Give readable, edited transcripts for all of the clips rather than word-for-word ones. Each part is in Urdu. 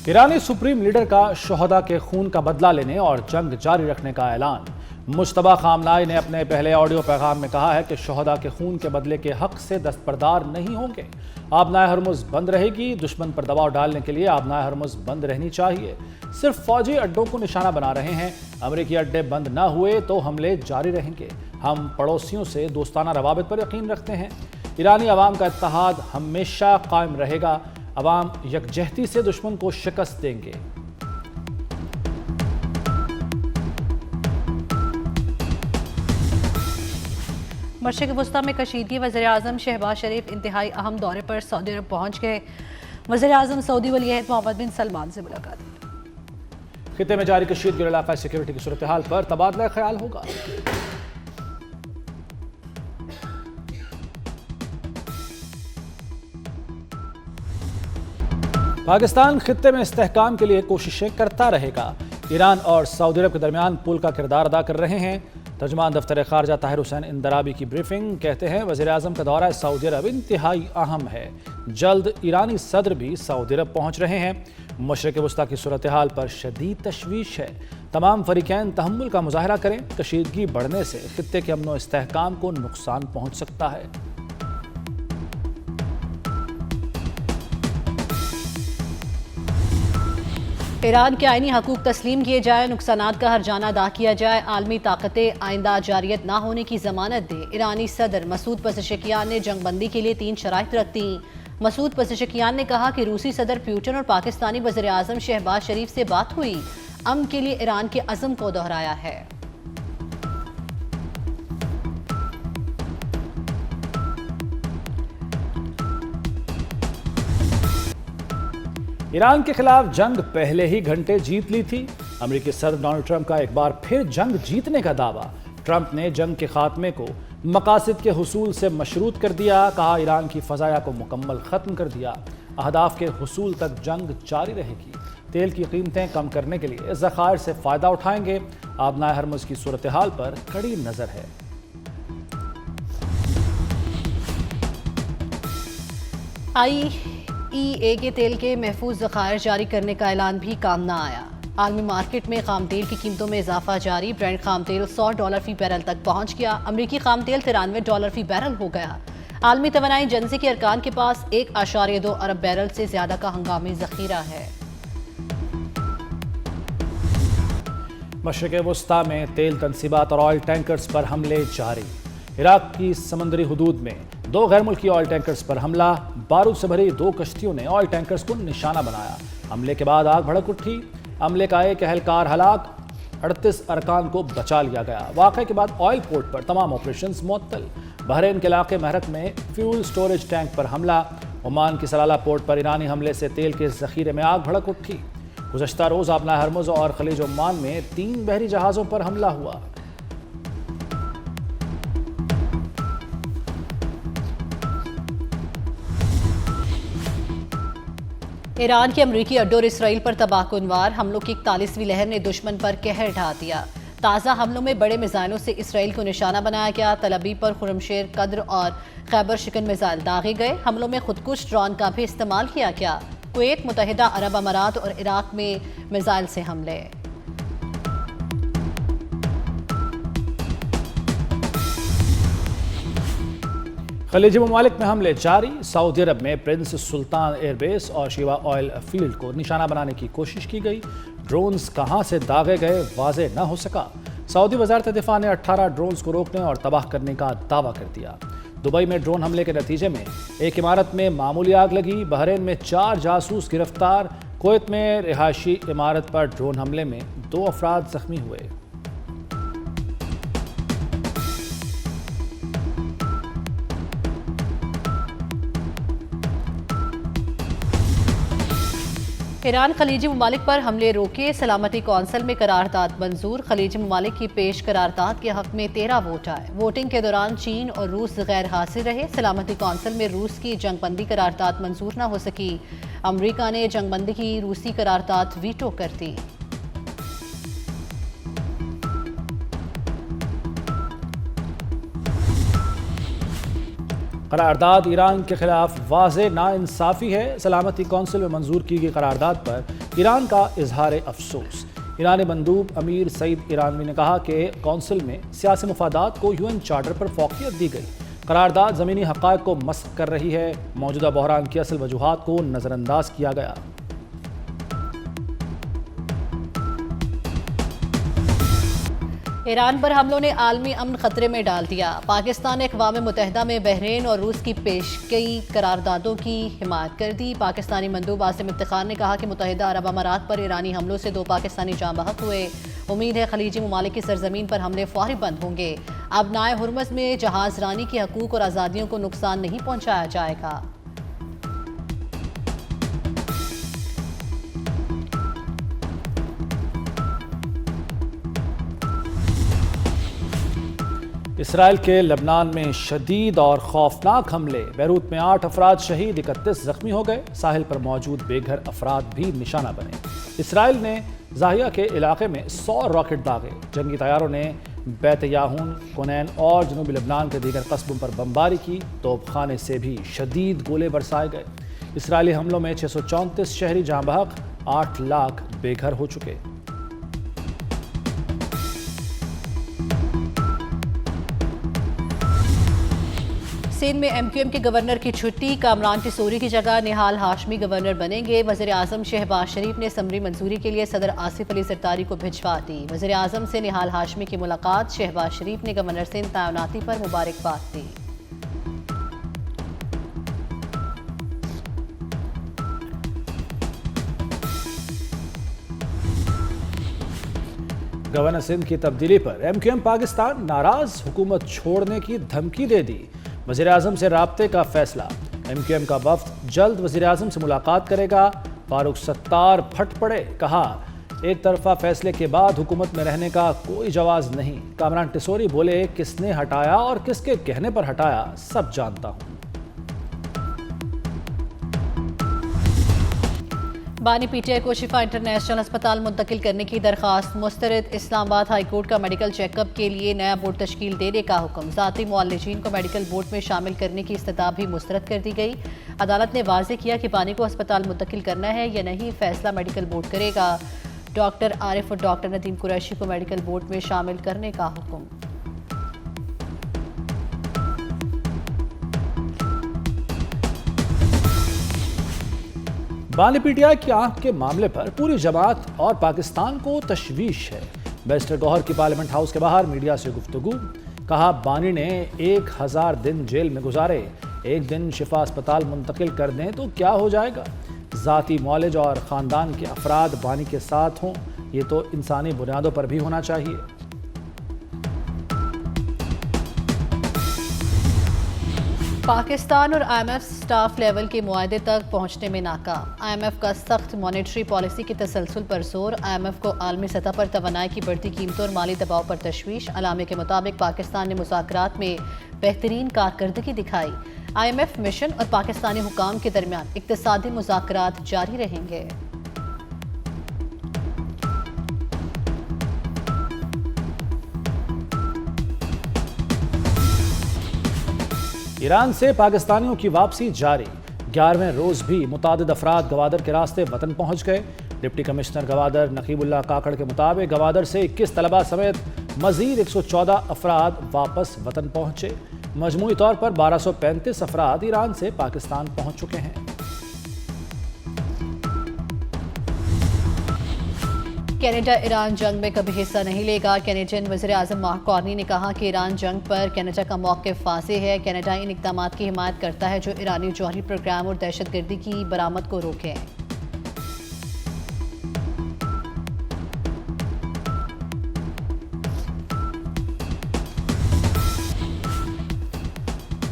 ایرانی سپریم لیڈر کا شہداء کے خون کا بدلہ لینے اور جنگ جاری رکھنے کا اعلان۔ مجتبیٰ خامنہئی نے اپنے پہلے آڈیو پیغام میں کہا ہے کہ شہداء کے خون کے بدلے کے حق سے دستبردار نہیں ہوں گے۔ آبنائے ہرمز بند رہے گی۔ دشمن پر دباؤ ڈالنے کے لیے آبنائے ہرمز بند رہنی چاہیے۔ صرف فوجی اڈوں کو نشانہ بنا رہے ہیں۔ امریکی اڈے بند نہ ہوئے تو حملے جاری رہیں گے۔ ہم پڑوسیوں سے دوستانہ روابط پر یقین رکھتے ہیں۔ ایرانی عوام کا اتحاد ہمیشہ قائم رہے گا۔ عوام یکجہتی سے دشمن کو شکست دیں گے۔ مشرق وسطی میں کشیدگی۔ وزیراعظم شہباز شریف انتہائی اہم دورے پر سعودی عرب پہنچ گئے۔ وزیراعظم سعودی ولی عہد محمد بن سلمان سے ملاقات۔ خطے میں جاری کشیدگی اور علاقائی سیکورٹی کی صورتحال پر تبادلہ خیال ہوگا۔ پاکستان خطے میں استحکام کے لیے کوششیں کرتا رہے گا۔ ایران اور سعودی عرب کے درمیان پل کا کردار ادا کر رہے ہیں۔ ترجمان دفتر خارجہ طاہر حسین اندرابی کی بریفنگ۔ کہتے ہیں وزیراعظم کا دورہ سعودی عرب انتہائی اہم ہے۔ جلد ایرانی صدر بھی سعودی عرب پہنچ رہے ہیں۔ مشرق وسطی کی صورتحال پر شدید تشویش ہے۔ تمام فریقین تحمل کا مظاہرہ کریں۔ کشیدگی بڑھنے سے خطے کے امن و استحکام کو نقصان پہنچ سکتا ہے۔ ایران کے آئینی حقوق تسلیم کیے جائیں، نقصانات کا ہرجانہ ادا کیا جائے، عالمی طاقتیں آئندہ جارحیت نہ ہونے کی ضمانت دیں۔ ایرانی صدر مسعود پزشکیان نے جنگ بندی کے لیے 3 شرائط رکھ دیں۔ مسعود پزشکیان نے کہا کہ روسی صدر پیوٹن اور پاکستانی وزیراعظم شہباز شریف سے بات ہوئی، امن کے لیے ایران کے عزم کو دہرایا ہے۔ ایران کے خلاف جنگ پہلے ہی گھنٹے جیت لی تھی۔ امریکی صدر ڈونلڈ ٹرمپ کا ایک بار پھر جنگ جیتنے کا دعویٰ۔ ٹرمپ نے جنگ کے خاتمے کو مقاصد کے حصول سے مشروط کر دیا۔ کہا ایران کی فضائیہ کو مکمل ختم کر دیا۔ اہداف کے حصول تک جنگ جاری رہے گی۔ تیل کی قیمتیں کم کرنے کے لیے ذخائر سے فائدہ اٹھائیں گے۔ آبنائے ہرمز کی صورتحال پر کڑی نظر ہے۔ IEA کے تیل کے محفوظ ذخائر جاری کرنے کا اعلان بھی کام نہ آیا۔ عالمی مارکیٹ میں خام تیل کی قیمتوں میں اضافہ جاری۔ برینٹ خام تیل $100 فی بیرل تک پہنچ گیا۔ امریکی خام تیل $93 فی بیرل ہو گیا۔ عالمی توانائی ایجنسی کے ارکان کے پاس 1.2 ارب بیرل سے زیادہ کا ہنگامی ذخیرہ ہے۔ مشرق وسطی میں تیل تنصیبات اور آئل ٹینکرز پر حملے جاری۔ عراق کی سمندری حدود میں 2 غیر ملکی آئل ٹینکرز پر حملہ۔ بارود سے بھری 2 کشتیوں نے آئل ٹینکرز کو نشانہ بنایا۔ حملے کے بعد آگ بھڑک اٹھی۔ عملے کا ایک اہلکار ہلاک، 38 ارکان کو بچا لیا گیا۔ واقعے کے بعد آئل پورٹ پر تمام آپریشنز معطل۔ بحرین کے علاقے مہرک میں فیول سٹوریج ٹینک پر حملہ۔ عمان کی سلالہ پورٹ پر ایرانی حملے سے تیل کے ذخیرے میں آگ بھڑک اٹھی۔ گزشتہ روز آبنائے ہرمز اور خلیج عمان میں 3 بحری جہازوں پر حملہ ہوا۔ ایران کے امریکی اڈوں اور اسرائیل پر تباہ کن وار حملوں کی 41ویں لہر نے دشمن پر قہر ڈھا دیا۔ تازہ حملوں میں بڑے میزائلوں سے اسرائیل کو نشانہ بنایا گیا۔ تل ابیب پر خرمشیر، قدر اور خیبر شکن میزائل داغے گئے۔ حملوں میں خودکش ڈرون کا بھی استعمال کیا گیا۔ کویت، متحدہ عرب امارات اور عراق میں میزائل سے حملے۔ خلیجی ممالک میں حملے جاری۔ سعودی عرب میں پرنس سلطان ایئر بیس اور شیوا آئل فیلڈ کو نشانہ بنانے کی کوشش کی گئی۔ ڈرونز کہاں سے داغے گئے واضح نہ ہو سکا۔ سعودی وزارت دفاع نے 18 ڈرونز کو روکنے اور تباہ کرنے کا دعویٰ کر دیا۔ دبئی میں ڈرون حملے کے نتیجے میں ایک عمارت میں معمولی آگ لگی۔ بحرین میں 4 جاسوس گرفتار۔ کویت میں رہائشی عمارت پر ڈرون حملے میں 2 افراد زخمی ہوئے۔ ایران خلیجی ممالک پر حملے روکے۔ سلامتی کونسل میں قرارداد منظور۔ خلیجی ممالک کی پیش قرارداد کے حق میں 13 ووٹ آئے۔ ووٹنگ کے دوران چین اور روس غیر حاضر رہے۔ سلامتی کونسل میں روس کی جنگ بندی قرارداد منظور نہ ہو سکی۔ امریکہ نے جنگ بندی کی روسی قرارداد ویٹو کر دی۔ قرارداد ایران کے خلاف واضح ناانصافی ہے، سلامتی کونسل میں منظور کی گئی قرارداد پر ایران کا اظہار افسوس۔ ایرانی مندوب امیر سعید ایرانوی نے کہا کہ کونسل میں سیاسی مفادات کو UN چارٹر پر فوقیت دی گئی۔ قرارداد زمینی حقائق کو مسخ کر رہی ہے، موجودہ بحران کی اصل وجوہات کو نظر انداز کیا گیا۔ ایران پر حملوں نے عالمی امن خطرے میں ڈال دیا۔ پاکستان نے اقوام متحدہ میں بحرین اور روس کی پیش کی قراردادوں کی حمایت کر دی۔ پاکستانی مندوب عاصم افتخار نے کہا کہ متحدہ عرب امارات پر ایرانی حملوں سے 2 پاکستانی جاں بحق ہوئے۔ امید ہے خلیجی ممالک کی سرزمین پر حملے فوری بند ہوں گے۔ اب نائے ہرمز میں جہاز رانی کے حقوق اور آزادیوں کو نقصان نہیں پہنچایا جائے گا۔ اسرائیل کے لبنان میں شدید اور خوفناک حملے، بیروت میں 8 افراد شہید، 31 زخمی ہو گئے، ساحل پر موجود بے گھر افراد بھی نشانہ بنے۔ اسرائیل نے زاہیہ کے علاقے میں 100 راکٹ داغے، جنگی طیاروں نے بیت یاہون، کونین اور جنوبی لبنان کے دیگر قصبوں پر بمباری کی، توپ خانے سے بھی شدید گولے برسائے گئے۔ اسرائیلی حملوں میں 634 شہری جاں بحق، 8 لاکھ بے گھر ہو چکے۔ سندھ میں MQM کے گورنر کی چھٹی، کامران ٹیسوری کی جگہ نہال ہاشمی گورنر بنیں گے۔ وزیر اعظم شہباز شریف نے اسمبلی منظوری کے لیے صدر آصف علی زرداری کو بھجوا دی۔ وزیر اعظم سے نہال ہاشمی کی ملاقات، شہباز شریف نے گورنر سندھ تعیناتی پر مبارکباد دی۔ گورنر سندھ کی تبدیلی پر MQM پاکستان ناراض، حکومت چھوڑنے کی دھمکی دے دی۔ وزیر اعظم سے رابطے کا فیصلہ، MQM کا وفد جلد وزیر اعظم سے ملاقات کرے گا۔ فاروق ستار پھٹ پڑے، کہا ایک طرفہ فیصلے کے بعد حکومت میں رہنے کا کوئی جواز نہیں۔ کامران ٹیسوری بولے کس نے ہٹایا اور کس کے کہنے پر ہٹایا سب جانتا ہوں۔ بانی PTI کو شفا انٹرنیشنل ہسپتال منتقل کرنے کی درخواست مسترد، اسلام آباد ہائی کورٹ کا میڈیکل چیک اپ کے لیے نیا بورڈ تشکیل دینے کا حکم، ذاتی معالجین کو میڈیکل بورڈ میں شامل کرنے کی استدعا بھی مسترد کر دی گئی۔ عدالت نے واضح کیا کہ بانی کو ہسپتال منتقل کرنا ہے یا نہیں، فیصلہ میڈیکل بورڈ کرے گا۔ ڈاکٹر عارف اور ڈاکٹر ندیم قریشی کو میڈیکل بورڈ میں شامل کرنے کا حکم۔ بانی PTI کی آنکھ کے معاملے پر پوری جماعت اور پاکستان کو تشویش ہے۔ بیرسٹر گوہر کی پارلیمنٹ ہاؤس کے باہر میڈیا سے گفتگو، کہا بانی نے 1000 دن جیل میں گزارے، ایک دن شفا اسپتال منتقل کر دیں تو کیا ہو جائے گا؟ ذاتی معالج اور خاندان کے افراد بانی کے ساتھ ہوں، یہ تو انسانی بنیادوں پر بھی ہونا چاہیے۔ پاکستان اور IMF سٹاف لیول کے معاہدے تک پہنچنے میں ناکام، IMF کا سخت مانیٹری پالیسی کے تسلسل پر زور، IMF کو عالمی سطح پر توانائی کی بڑھتی قیمتوں اور مالی دباؤ پر تشویش۔ علامے کے مطابق پاکستان نے مذاکرات میں بہترین کارکردگی دکھائی، IMF مشن اور پاکستانی حکام کے درمیان اقتصادی مذاکرات جاری رہیں گے۔ ایران سے پاکستانیوں کی واپسی جاری، 11ویں روز بھی متعدد افراد گوادر کے راستے وطن پہنچ گئے۔ ڈپٹی کمشنر گوادر نقیب اللہ کاکڑ کے مطابق گوادر سے 21 طلبہ سمیت مزید 114 افراد واپس وطن پہنچے۔ مجموعی طور پر 1235 افراد ایران سے پاکستان پہنچ چکے ہیں۔ کینیڈا ایران جنگ میں کبھی حصہ نہیں لے گا، کینیڈین وزیر اعظم مارک کارنی نے کہا کہ ایران جنگ پر کینیڈا کا موقف واضح ہے، کینیڈا ان اقدامات کی حمایت کرتا ہے جو ایرانی جوہری پروگرام اور دہشت گردی کی برآمد کو روکیں۔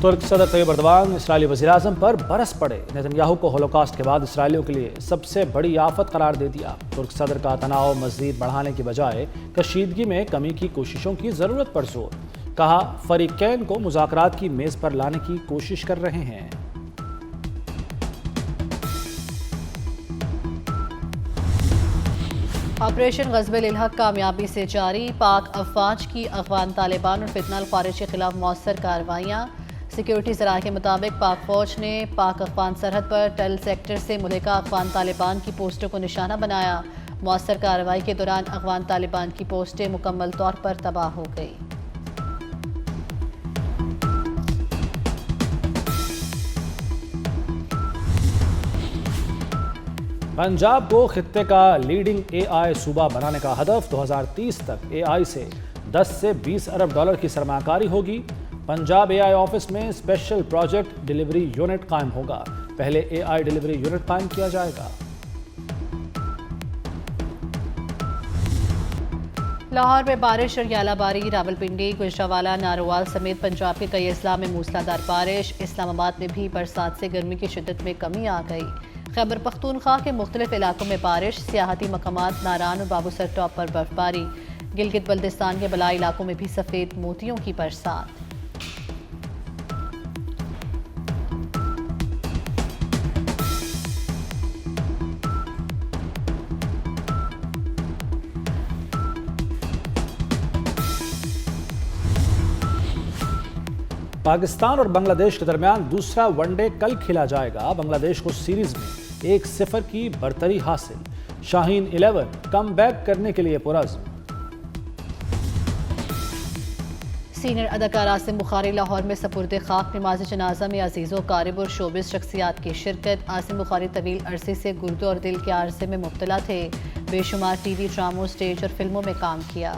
ترک صدر طیب ایردوان اسرائیلی وزیراعظم پر برس پڑے، نیتن یاہو کو ہولوکاسٹ کے بعد اسرائیلیوں کے لیے سب سے بڑی آفت قرار دے دیا۔ ترک صدر کا تناؤ مزید بڑھانے کی بجائے کشیدگی میں کمی کی کوششوں کی ضرورت پر زور، کہا فریقین کو مذاکرات کی میز پر لانے کی کوشش کر رہے ہیں۔ آپریشن غزب الحق کامیابی سے جاری، پاک افواج کی افغان طالبان اور فتنہ الخوارج کے خلاف مؤثر کارروائیاں، سیکیورٹی ذرائع کے مطابق پاک فوج نے پاک افغان سرحد پر ٹل سیکٹر سے ملحقہ افغان طالبان کی پوسٹوں کو نشانہ بنایا۔ مؤثر کارروائی کے دوران افغان طالبان کی پوسٹیں مکمل طور پر تباہ ہو گئی۔ پنجاب کو خطے کا لیڈنگ اے آئی صوبہ بنانے کا ہدف 2030 تک اے آئی سے 10 سے 20 ارب ڈالر کی سرمایہ کاری ہوگی۔ پنجاب اے آئی آفس میں اسپیشل پروجیکٹ ڈیلیوری یونٹ قائم ہوگا۔ پہلے اے آئی ڈیلیوری یونٹ قائم کیا جائے گا۔ لاہور میں بارش اور یالہ باری، راولپنڈی، گجرانوالہ، ناروال سمیت پنجاب کے کئی اضلاع میں موسلادھار بارش۔ اسلام آباد میں بھی برسات سے گرمی کی شدت میں کمی آ گئی۔ خیبر پختونخوا کے مختلف علاقوں میں بارش، سیاحتی مقامات ناران اور بابو سر ٹاپ پر برف باری۔ گلگت بلتستان کے بلائی علاقوں میں بھی سفید موتیوں کی برسات۔ پاکستان اور بنگلہ دیش کے درمیان دوسرا ون ڈے کل کھیلا جائے گا۔ بنگلہ دیش کو سیریز میں 1-0 کی برتری حاصل۔ شاہین 11 کم بیک کرنے کے لیے پرعزم۔ سینئر اداکار عاصم بخاری لاہور میں سپرد خاک۔ نماز جنازہ میں عزیز و قارب اور شوبز شخصیات کی شرکت۔ عاصم بخاری طویل عرصے سے گردوں اور دل کے عارضے میں مبتلا تھے۔ بے شمار ٹی وی ڈراموں، سٹیج اور فلموں میں کام کیا۔